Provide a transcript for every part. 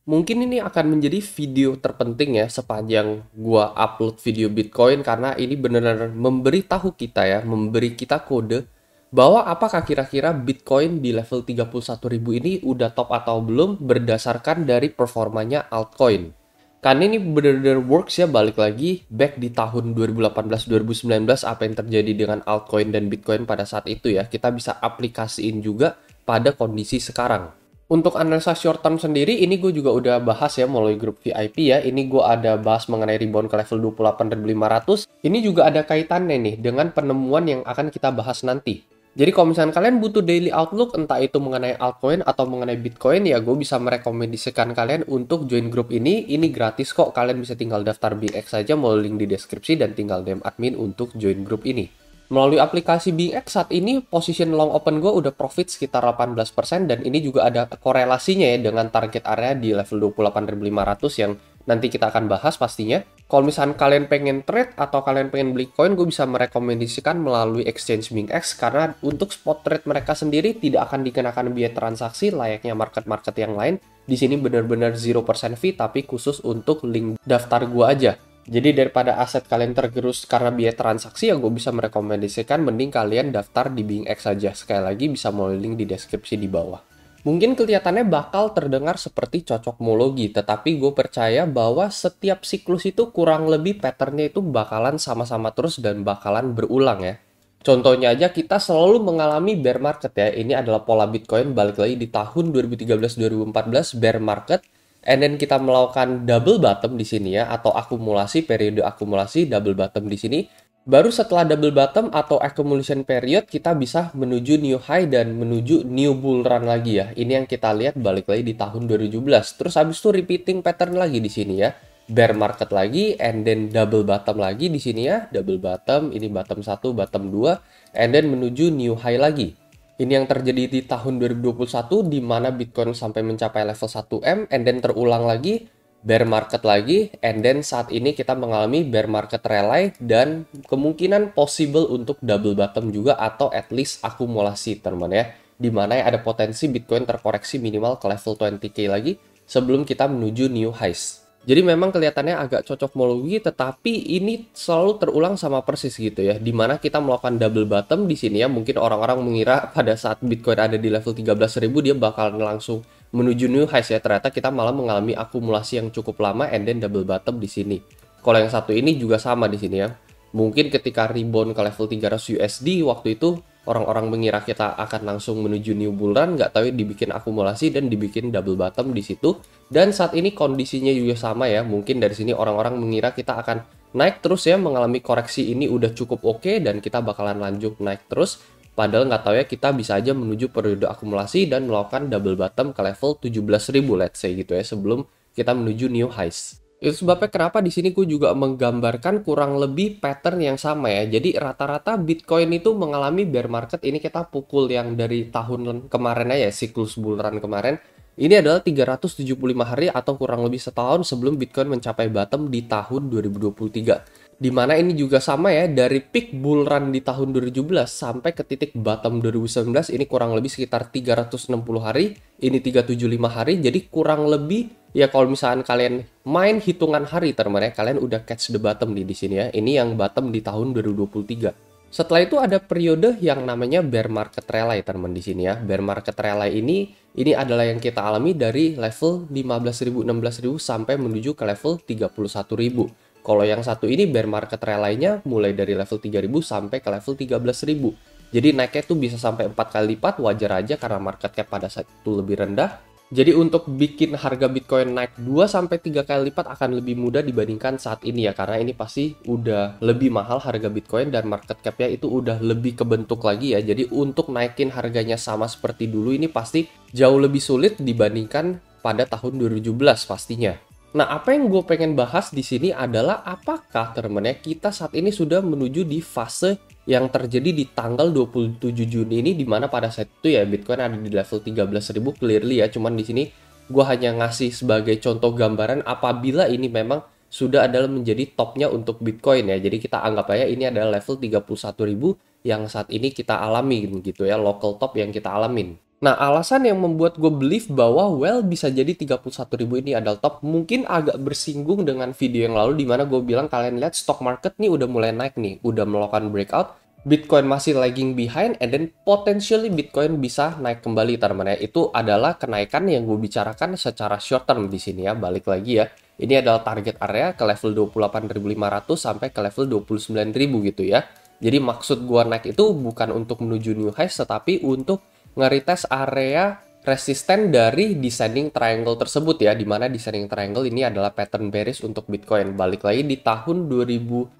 Mungkin ini akan menjadi video terpenting ya sepanjang gua upload video Bitcoin karena ini benar-benar memberi tahu kita ya, memberi kita kode bahwa apakah kira-kira Bitcoin di level 31.000 ini udah top atau belum berdasarkan dari performanya altcoin. Kan ini benar-benar works ya, balik lagi back di tahun 2018-2019 apa yang terjadi dengan altcoin dan Bitcoin pada saat itu ya, kita bisa aplikasiin juga pada kondisi sekarang. Untuk analisa short term sendiri, ini gue juga udah bahas ya melalui grup VIP ya. Ini gue ada bahas mengenai rebound ke level 28.500. Ini juga ada kaitannya nih dengan penemuan yang akan kita bahas nanti. Jadi kalau misalnya kalian butuh daily outlook, entah itu mengenai altcoin atau mengenai Bitcoin, ya gue bisa merekomendasikan kalian untuk join grup ini. Ini gratis kok, kalian bisa tinggal daftar BingX saja melalui link di deskripsi dan tinggal DM admin untuk join grup ini. Melalui aplikasi BingX saat ini position long open gue udah profit sekitar 18% dan ini juga ada korelasinya ya dengan target area di level 28.500 yang nanti kita akan bahas pastinya. Kalau misalnya kalian pengen trade atau kalian pengen beli koin, gue bisa merekomendasikan melalui exchange BingX karena untuk spot trade mereka sendiri tidak akan dikenakan biaya transaksi layaknya market-market yang lain. Di sini benar-benar 0% fee tapi khusus untuk link daftar gue aja. Jadi daripada aset kalian tergerus karena biaya transaksi, ya gue bisa merekomendasikan mending kalian daftar di BingX saja. Sekali lagi bisa melalui link di deskripsi di bawah. Mungkin kelihatannya bakal terdengar seperti cocokmologi, tetapi gue percaya bahwa setiap siklus itu kurang lebih patternnya itu bakalan sama-sama terus dan bakalan berulang ya. Contohnya aja kita selalu mengalami bear market ya. Ini adalah pola Bitcoin balik lagi di tahun 2013-2014 bear market. And then kita melakukan double bottom di sini ya, atau akumulasi, periode akumulasi double bottom di sini. Baru setelah double bottom atau accumulation period, kita bisa menuju new high dan menuju new bull run lagi ya. Ini yang kita lihat balik lagi di tahun 2017. Terus habis itu repeating pattern lagi di sini ya. Bear market lagi, and then double bottom lagi di sini ya. Double bottom, ini bottom 1, bottom 2, and then menuju new high lagi. Ini yang terjadi di tahun 2021 di mana Bitcoin sampai mencapai level 1M and then terulang lagi bear market lagi, and then saat ini kita mengalami bear market rally dan kemungkinan possible untuk double bottom juga atau at least akumulasi teman ya, di mana ada potensi Bitcoin terkoreksi minimal ke level 20k lagi sebelum kita menuju new highs. Jadi memang kelihatannya agak cocokmologi, tetapi ini selalu terulang sama persis gitu ya. Dimana kita melakukan double bottom di sini ya. Mungkin orang-orang mengira pada saat Bitcoin ada di level 13.000 dia bakal langsung menuju new highs ya. Ternyata kita malah mengalami akumulasi yang cukup lama and then double bottom di sini. Kalau yang satu ini juga sama di sini ya. Mungkin ketika rebound ke level 300 USD waktu itu orang-orang mengira kita akan langsung menuju new bull run, nggak tahu dibikin akumulasi dan dibikin double bottom di situ. Dan saat ini kondisinya juga sama ya, mungkin dari sini orang-orang mengira kita akan naik terus ya, mengalami koreksi ini udah cukup oke dan kita bakalan lanjut naik terus. Padahal nggak tahu ya, kita bisa aja menuju periode akumulasi dan melakukan double bottom ke level 17.000 let's say gitu ya, sebelum kita menuju new highs. Itu sebabnya kenapa di sini gue juga menggambarkan kurang lebih pattern yang sama ya. Jadi rata-rata Bitcoin itu mengalami bear market. Ini kita pukul yang dari tahun kemarin aja, siklus bull run kemarin. Ini adalah 375 hari atau kurang lebih setahun sebelum Bitcoin mencapai bottom di tahun 2023. Dimana ini juga sama ya, dari peak bull run di tahun 2017 sampai ke titik bottom 2019 ini kurang lebih sekitar 360 hari. Ini 375 hari, jadi kurang lebih ya kalau misalkan kalian main hitungan hari teman ya, kalian udah catch the bottom di sini ya. Ini yang bottom di tahun 2023. Setelah itu ada periode yang namanya bear market rally teman di sini ya. Bear market rally ini adalah yang kita alami dari level 15.000 16.000 sampai menuju ke level 31.000. Kalau yang satu ini bear market rally-nya mulai dari level 3.000 sampai ke level 13.000. Jadi naiknya tuh bisa sampai 4 kali lipat, wajar aja karena market cap pada saat itu lebih rendah. Jadi untuk bikin harga Bitcoin naik 2-3 kali lipat akan lebih mudah dibandingkan saat ini ya. Karena ini pasti udah lebih mahal harga Bitcoin dan market cap-nya itu udah lebih kebentuk lagi ya. Jadi untuk naikin harganya sama seperti dulu ini pasti jauh lebih sulit dibandingkan pada tahun 2017 pastinya. Nah, apa yang gue pengen bahas di sini adalah apakah teman-teman kita saat ini sudah menuju di fase yang terjadi di tanggal 27 Juni ini, di mana pada saat itu ya Bitcoin ada di level 13.000 clearly ya. Cuman di sini gue hanya ngasih sebagai contoh gambaran apabila ini memang sudah adalah menjadi topnya untuk Bitcoin ya. Jadi kita anggap aja ini adalah level 31.000 yang saat ini kita alami gitu ya, local top yang kita alamin. Nah, alasan yang membuat gue believe bahwa well bisa jadi 31.000 ini adalah top, mungkin agak bersinggung dengan video yang lalu di mana gue bilang kalian lihat stock market nih udah mulai naik nih, udah melakukan breakout, Bitcoin masih lagging behind, and then potentially Bitcoin bisa naik kembali teman-teman ya. Itu adalah kenaikan yang gue bicarakan secara short term di sini ya, balik lagi ya. Ini adalah target area ke level 28.500 sampai ke level 29.000 gitu ya. Jadi maksud gue naik itu bukan untuk menuju new highs, tetapi untuk nge-retest area resisten dari descending triangle tersebut ya, dimana descending triangle ini adalah pattern bearish untuk Bitcoin. Balik lagi di tahun 2019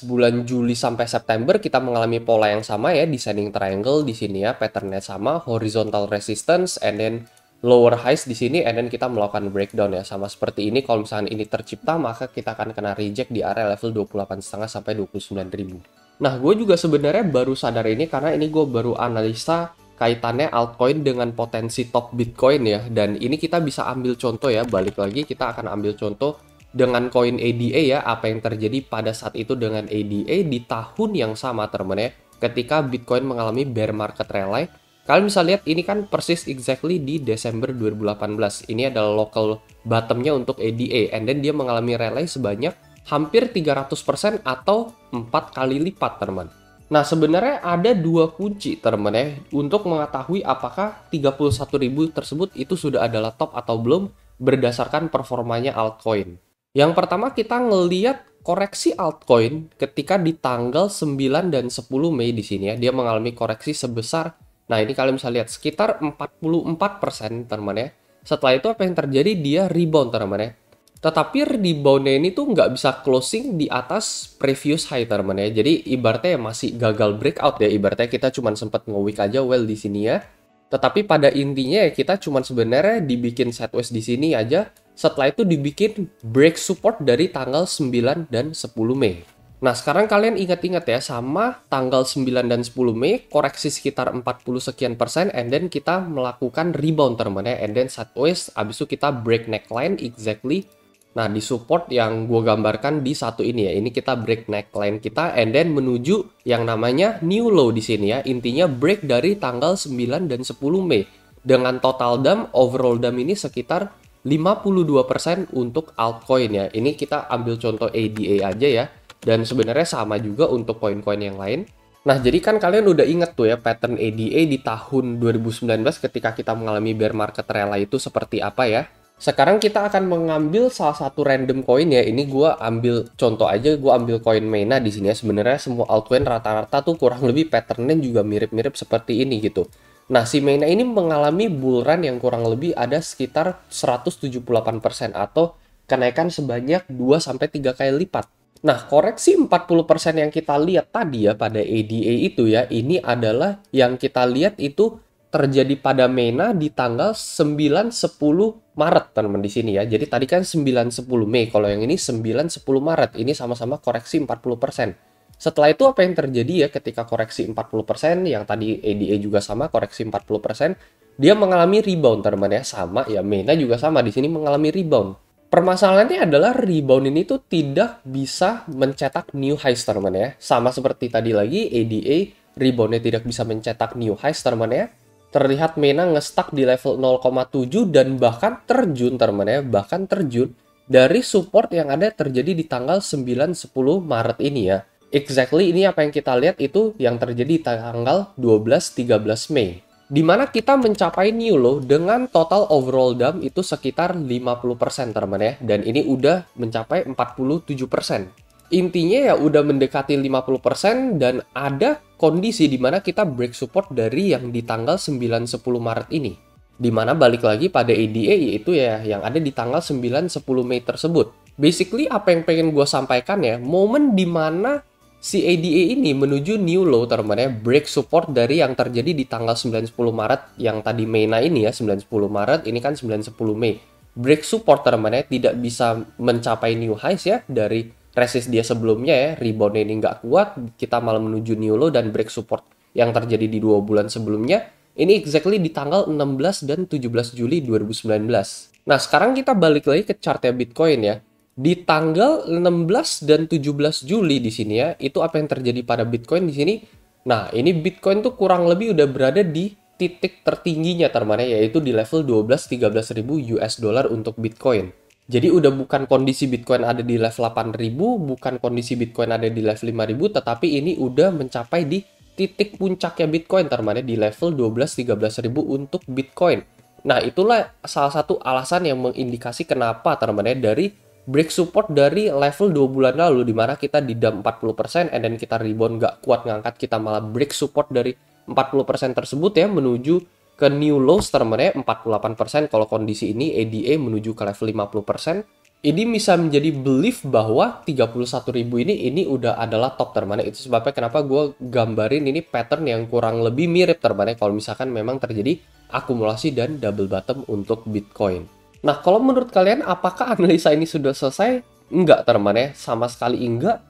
bulan Juli sampai September kita mengalami pola yang sama ya, descending triangle di sini ya, patternnya sama, horizontal resistance and then lower highs di sini, and then kita melakukan breakdown ya, sama seperti ini. Kalau misalnya ini tercipta maka kita akan kena reject di area level 28,5 sampai 29.000. Nah, gue juga sebenarnya baru sadar ini karena ini gue baru analisa kaitannya altcoin dengan potensi top Bitcoin ya. Dan ini kita bisa ambil contoh ya, balik lagi kita akan ambil contoh dengan koin ADA ya, apa yang terjadi pada saat itu dengan ADA di tahun yang sama teman ya, ketika Bitcoin mengalami bear market rally. Kalian bisa lihat ini kan persis exactly di Desember 2018. Ini adalah local bottomnya untuk ADA, and then dia mengalami rally sebanyak hampir 300% atau 4 kali lipat teman. Nah, sebenarnya ada dua kunci teman ya untuk mengetahui apakah 31.000 tersebut itu sudah adalah top atau belum berdasarkan performanya altcoin. Yang pertama kita ngeliat koreksi altcoin ketika di tanggal 9 dan 10 Mei di sini ya, dia mengalami koreksi sebesar, nah ini kalian bisa lihat sekitar 44% teman ya. Setelah itu apa yang terjadi? Dia rebound teman ya. Tetapi reboundnya ini tuh nggak bisa closing di atas previous high teman ya. Jadi ibaratnya ya masih gagal breakout ya. Ibaratnya kita cuma sempat nge-wick aja well di sini ya. Tetapi pada intinya ya kita cuma sebenarnya dibikin sideways di sini aja. Setelah itu dibikin break support dari tanggal 9 dan 10 Mei. Nah, sekarang kalian ingat-ingat ya, sama tanggal 9 dan 10 Mei, koreksi sekitar 40 sekian persen, and then kita melakukan rebound teman ya, and then sideways, abis itu kita break neckline exactly. Nah, di support yang gue gambarkan di satu ini ya, ini kita break neckline kita, and then menuju yang namanya new low di sini ya, intinya break dari tanggal 9 dan 10 Mei. Dengan total DAM, overall DAM ini sekitar 52% untuk altcoin ya. Ini kita ambil contoh ADA aja ya. Dan sebenarnya sama juga untuk koin-koin yang lain. Nah, jadi kan kalian udah inget tuh ya pattern ADA di tahun 2019 ketika kita mengalami bear market rally itu seperti apa ya. Sekarang kita akan mengambil salah satu random coin ya. Ini gue ambil contoh aja, gue ambil koin MENA di sini ya. Sebenarnya semua altcoin rata-rata tuh kurang lebih patternnya juga mirip-mirip seperti ini gitu. Nah, si MENA ini mengalami bull run yang kurang lebih ada sekitar 178% atau kenaikan sebanyak 2-3 kali lipat. Nah, koreksi 40% yang kita lihat tadi ya pada ADA itu ya, ini adalah yang kita lihat itu terjadi pada MENA di tanggal 9-10 Maret teman-teman di sini ya. Jadi tadi kan 9-10 Mei, kalau yang ini 9-10 Maret, ini sama-sama koreksi 40%. Setelah itu apa yang terjadi ya ketika koreksi 40%, yang tadi ADA juga sama koreksi 40%, dia mengalami rebound teman-teman ya, sama ya MENA juga sama di sini mengalami rebound. Permasalahannya adalah rebound ini tuh tidak bisa mencetak new highs teman ya. Sama seperti tadi lagi ADA reboundnya tidak bisa mencetak new highs teman ya. Terlihat MENA nge-stuck di level 0,7 dan bahkan terjun teman ya, bahkan terjun dari support yang ada terjadi di tanggal 9-10 Maret ini ya. Exactly ini apa yang kita lihat itu yang terjadi di tanggal 12-13 Mei. Di mana kita mencapai new low dengan total overall DAM itu sekitar 50% teman ya. Dan ini udah mencapai 47%. Intinya ya udah mendekati 50% dan ada kondisi di mana kita break support dari yang di tanggal 9-10 Maret ini. Di mana balik lagi pada ADA yaitu ya yang ada di tanggal 9-10 Mei tersebut. Basically apa yang pengen gue sampaikan ya, momen di mana si ADA ini menuju new low teman ya, break support dari yang terjadi di tanggal 9-10 Maret yang tadi MENA ini ya, 9-10 Maret ini kan 9-10 Mei. Break support teman ya, tidak bisa mencapai new highs ya dari resist dia sebelumnya ya, reboundnya ini nggak kuat, kita malah menuju new low dan break support yang terjadi di 2 bulan sebelumnya. Ini exactly di tanggal 16 dan 17 Juli 2019. Nah, sekarang kita balik lagi ke chartnya Bitcoin ya. Di tanggal 16 dan 17 Juli di sini ya, itu apa yang terjadi pada Bitcoin di sini? Nah, ini Bitcoin tuh kurang lebih udah berada di titik tertingginya teman ya, yaitu di level 12-13 ribu US dollar untuk Bitcoin. Jadi udah bukan kondisi Bitcoin ada di level 8.000, bukan kondisi Bitcoin ada di level 5.000, tetapi ini udah mencapai di titik puncaknya Bitcoin teman di level 12-13 ribu untuk Bitcoin. Nah, itulah salah satu alasan yang mengindikasi kenapa teman dari break support dari level 2 bulan lalu, di mana kita di dump 40%, and then kita rebound nggak kuat ngangkat, kita malah break support dari 40% tersebut ya, menuju ke new lows teman 48%. Kalau kondisi ini ADA menuju ke level 50%. Ini bisa menjadi belief bahwa 31.000 ini udah adalah top teman. Itu sebabnya kenapa gue gambarin ini pattern yang kurang lebih mirip teman kalau misalkan memang terjadi akumulasi dan double bottom untuk Bitcoin. Nah, kalau menurut kalian apakah analisa ini sudah selesai? Enggak teman sama sekali enggak.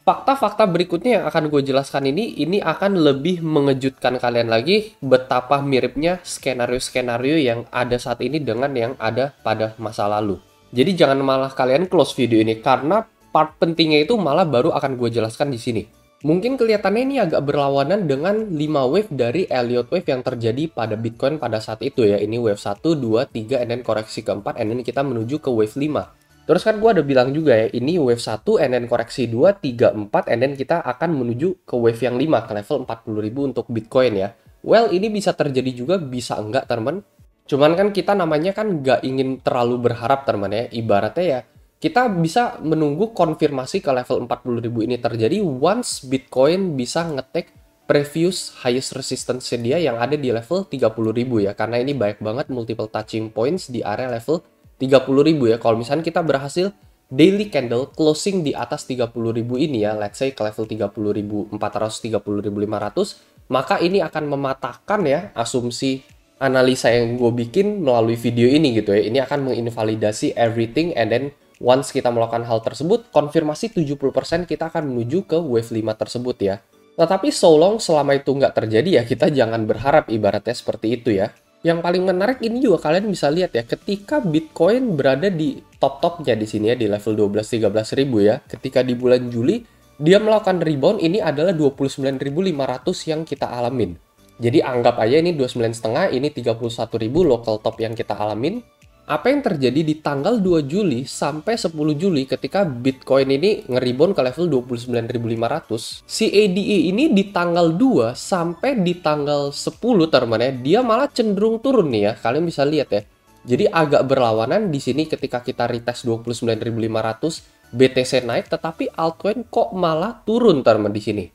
Fakta-fakta berikutnya yang akan gue jelaskan ini akan lebih mengejutkan kalian lagi betapa miripnya skenario-skenario yang ada saat ini dengan yang ada pada masa lalu. Jadi jangan malah kalian close video ini, karena part pentingnya itu malah baru akan gue jelaskan di sini. Mungkin kelihatannya ini agak berlawanan dengan 5 wave dari Elliott Wave yang terjadi pada Bitcoin pada saat itu ya. Ini wave 1, 2, 3, and then koreksi keempat, and then kita menuju ke wave 5. Terus kan gue ada bilang juga ya, ini wave 1, and then koreksi 2, 3, 4, and then kita akan menuju ke wave yang 5, ke level 40.000 untuk Bitcoin ya. Well, ini bisa terjadi juga, bisa enggak teman. Cuman kan kita namanya kan nggak ingin terlalu berharap teman ya. Ibaratnya ya, kita bisa menunggu konfirmasi ke level 40.000 ini terjadi once Bitcoin bisa ngetek previous highest resistance dia yang ada di level 30.000 ya. Karena ini banyak banget multiple touching points di area level 30.000 ya. Kalau misalnya kita berhasil daily candle closing di atas 30.000 ini ya, let's say ke level 30.400, 30.500, maka ini akan mematahkan ya asumsi analisa yang gue bikin melalui video ini gitu ya. Ini akan menginvalidasi everything, and then once kita melakukan hal tersebut, konfirmasi 70% kita akan menuju ke wave 5 tersebut ya. Tetapi so long selama itu nggak terjadi ya, kita jangan berharap, ibaratnya seperti itu ya. Yang paling menarik ini juga kalian bisa lihat ya, ketika Bitcoin berada di top-topnya di sini ya, di level 12-13 ribu ya, ketika di bulan Juli, dia melakukan rebound, ini adalah 29.500 yang kita alamin. Jadi anggap aja ini 29,5, ini 31.000 local top yang kita alamin. Apa yang terjadi di tanggal 2 Juli sampai 10 Juli ketika Bitcoin ini ngerebound ke level 29.500, si ADA ini di tanggal 2 sampai di tanggal 10 teman-teman, dia malah cenderung turun nih ya. Kalian bisa lihat ya. Jadi agak berlawanan di sini ketika kita retest 29.500, BTC naik, tetapi altcoin kok malah turun teman-teman di sini.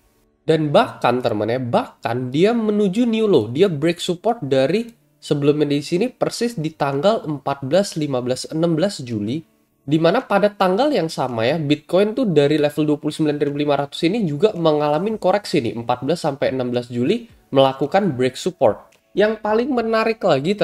Dan bahkan bahkan dia menuju new low, dia break support dari sebelumnya di sini persis di tanggal 14, 15, 16 Juli, di mana pada tanggal yang sama ya, Bitcoin tuh dari level 29.500 ini juga mengalami koreksi nih, 14 sampai 16 Juli melakukan break support. Yang paling menarik lagi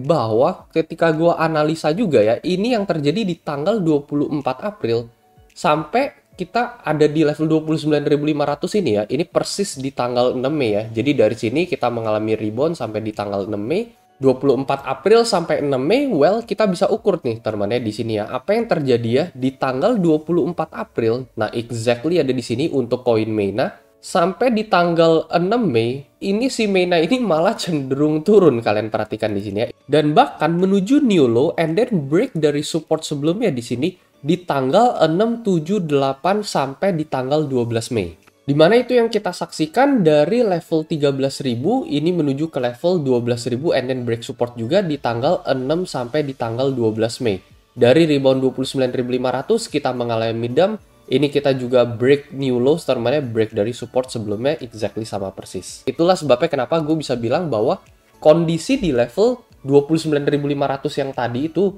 bahwa ketika gua analisa juga ya, ini yang terjadi di tanggal 24 April sampai kita ada di level 29.500 ini ya. Ini persis di tanggal 6 Mei ya. Jadi dari sini kita mengalami rebound sampai di tanggal 6 Mei. 24 April sampai 6 Mei, well kita bisa ukur nih teman-teman di sini ya. Apa yang terjadi ya di tanggal 24 April. Nah, exactly ada di sini untuk koin MENA. Sampai di tanggal 6 Mei, ini si MENA ini malah cenderung turun, kalian perhatikan di sini ya. Dan bahkan menuju new low and then break dari support sebelumnya di sini di tanggal 6, 7, 8 sampai di tanggal 12 Mei. Dimana itu yang kita saksikan dari level 13.000 ini menuju ke level 12.000 and then break support juga di tanggal 6 sampai di tanggal 12 Mei. Dari rebound 29.500 kita mengalami dump, ini kita juga break new lows, termanya break dari support sebelumnya exactly sama persis. Itulah sebabnya kenapa gue bisa bilang bahwa kondisi di level 29.500 yang tadi itu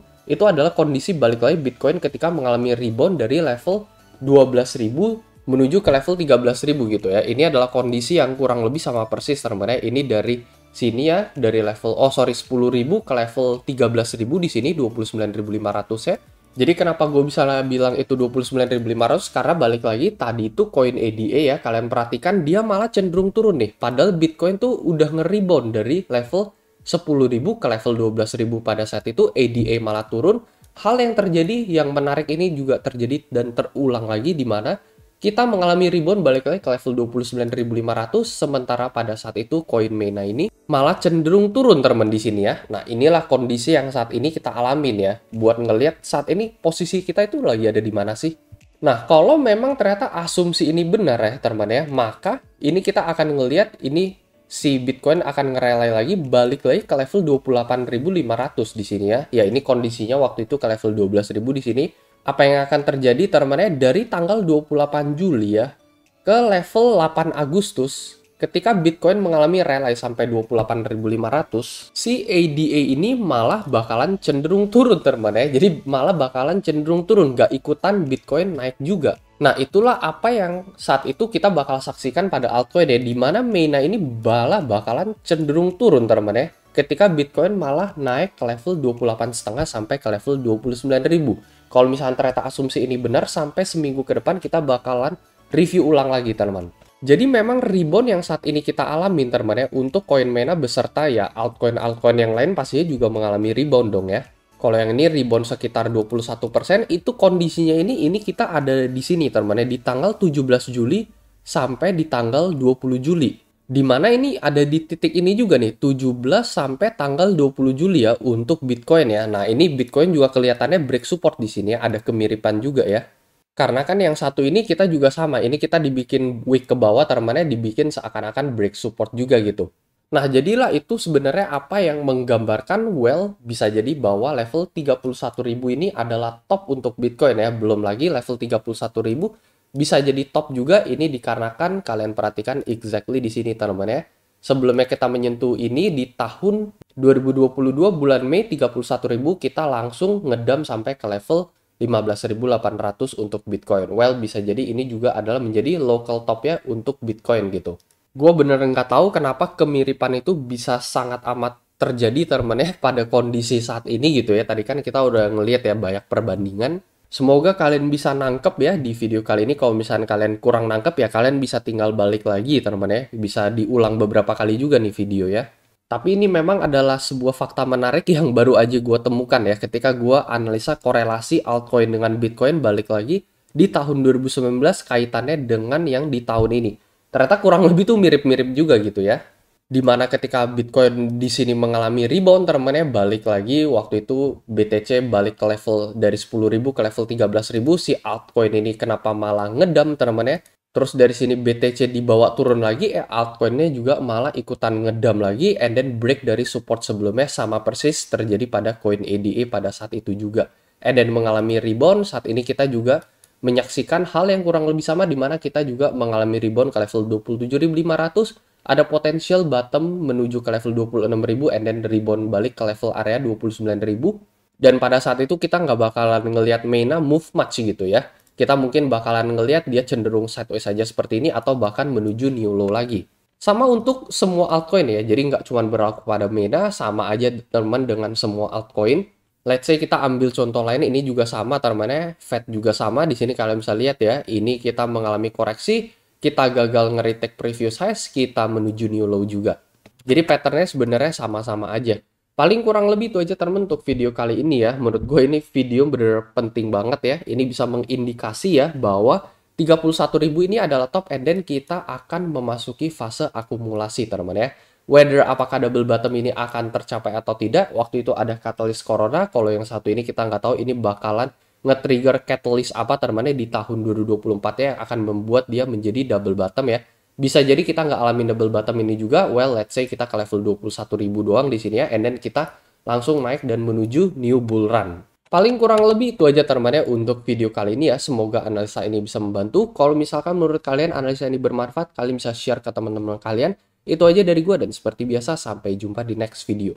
adalah kondisi balik lagi Bitcoin ketika mengalami rebound dari level 12.000 menuju ke level 13.000 gitu ya. Ini adalah kondisi yang kurang lebih sama persis teman-teman. Ini dari sini ya, dari level 10.000 ke level 13.000 di sini 29.500 ya. Jadi kenapa gue bisa bilang itu 29.500? Karena balik lagi tadi itu koin ADA ya, kalian perhatikan dia malah cenderung turun nih. Padahal Bitcoin tuh udah nge-rebound dari level 10.000 ke level 12.000 pada saat itu, ADA malah turun. Hal yang terjadi yang menarik ini juga terjadi dan terulang lagi di mana kita mengalami rebound balik lagi ke level 29.500, sementara pada saat itu koin MENA ini malah cenderung turun teman di sini ya. Nah, inilah kondisi yang saat ini kita alamin ya. Buat ngelihat saat ini posisi kita itu lagi ada di mana sih? Nah, kalau memang ternyata asumsi ini benar ya teman ya, maka ini kita akan ngelihat ini si Bitcoin akan ngerelay lagi balik lagi ke level 28.500 di sini ya. Ya, ini kondisinya waktu itu ke level 12.000 di sini. Apa yang akan terjadi teman-teman ya, dari tanggal 28 Juli ya ke level 8 Agustus ketika Bitcoin mengalami rally sampai 28.500, si ADA ini malah bakalan cenderung turun teman-teman ya. Jadi malah bakalan cenderung turun, nggak ikutan Bitcoin naik juga. Nah, itulah apa yang saat itu kita bakal saksikan pada altcoin ya, di mana MENA ini malah bakalan cenderung turun teman-teman ya. Ketika Bitcoin malah naik ke level 28,5 sampai ke level 29.000. Kalau misalnya ternyata asumsi ini benar, sampai seminggu ke depan kita bakalan review ulang lagi, teman-teman. Jadi memang rebound yang saat ini kita alamin, teman-teman ya, untuk koin MENA beserta ya altcoin-altcoin yang lain pastinya juga mengalami rebound dong ya. Kalau yang ini rebound sekitar 21%, itu kondisinya ini kita ada di sini, teman-teman ya, di tanggal 17 Juli sampai di tanggal 20 Juli. Di mana ini ada di titik ini juga nih, 17 sampai tanggal 20 Juli ya untuk Bitcoin ya. Nah, ini Bitcoin juga kelihatannya break support di sini ya, ada kemiripan juga ya. Karena kan yang satu ini kita juga sama, ini kita dibikin wick ke bawah, teman-teman dibikin seakan-akan break support juga gitu. Nah, jadilah itu sebenarnya apa yang menggambarkan bisa jadi bahwa level 31.000 ini adalah top untuk Bitcoin ya. Belum lagi level 31.000 bisa jadi top juga, ini dikarenakan kalian perhatikan exactly di sini teman-teman ya. Sebelumnya kita menyentuh ini di tahun 2022 bulan Mei 31.000, kita langsung ngedam sampai ke level 15.800 untuk Bitcoin. Bisa jadi ini juga adalah menjadi local top ya untuk Bitcoin gitu. Gue beneran nggak tahu kenapa kemiripan itu bisa sangat amat terjadi teman-teman ya pada kondisi saat ini gitu ya. Tadi kan kita udah ngelihat ya banyak perbandingan. Semoga kalian bisa nangkep ya di video kali ini. Kalau misalnya kalian kurang nangkep ya kalian bisa tinggal balik lagi teman-teman ya. Bisa diulang beberapa kali juga nih video ya. Tapi ini memang adalah sebuah fakta menarik yang baru aja gue temukan ya. Ketika gue analisa korelasi altcoin dengan Bitcoin balik lagi di tahun 2019 kaitannya dengan yang di tahun ini. Ternyata kurang lebih tuh mirip-mirip juga gitu ya. Dimana ketika Bitcoin di sini mengalami rebound, teman-teman balik lagi waktu itu BTC balik ke level dari 10.000 ke level 13.000, si altcoin ini kenapa malah ngedam teman-teman ya. Terus dari sini BTC dibawa turun lagi, altcoinnya juga malah ikutan ngedam lagi, and then break dari support sebelumnya, sama persis terjadi pada koin ADA pada saat itu juga. And then mengalami rebound, saat ini kita juga menyaksikan hal yang kurang lebih sama, di mana kita juga mengalami rebound ke level 27.500, ada potensial bottom menuju ke level 26.000 and then rebound balik ke level area 29.000. Dan pada saat itu kita nggak bakalan ngelihat MENA move much gitu ya. Kita mungkin bakalan ngelihat dia cenderung sideways saja seperti ini atau bahkan menuju new low lagi. Sama untuk semua altcoin ya. Jadi nggak cuma berlaku pada MENA, sama aja teman dengan semua altcoin. Let's say kita ambil contoh lain, ini juga sama teman-teman, Fed juga sama. Di sini kalian bisa lihat ya, ini kita mengalami koreksi, kita gagal nge-retake previous highs, kita menuju new low juga. Jadi patternnya sebenarnya sama-sama aja. Paling kurang lebih itu aja teman untuk video kali ini ya. Menurut gue ini video bener penting banget ya. Ini bisa mengindikasi ya bahwa 31.000 ini adalah top, and then kita akan memasuki fase akumulasi teman-teman ya. Whether apakah double bottom ini akan tercapai atau tidak, waktu itu ada catalyst corona. Kalau yang satu ini kita nggak tahu ini bakalan nge-trigger catalyst apa teman-teman di tahun 2024 ya, yang akan membuat dia menjadi double bottom ya. Bisa jadi kita nggak alamin double bottom ini juga. Let's say kita ke level 21.000 doang di sini ya, and then kita langsung naik dan menuju new bull run. Paling kurang lebih itu aja teman-teman ya untuk video kali ini ya. Semoga analisa ini bisa membantu. Kalau misalkan menurut kalian analisa ini bermanfaat, kalian bisa share ke teman-teman kalian. Itu aja dari gue, dan seperti biasa sampai jumpa di next video.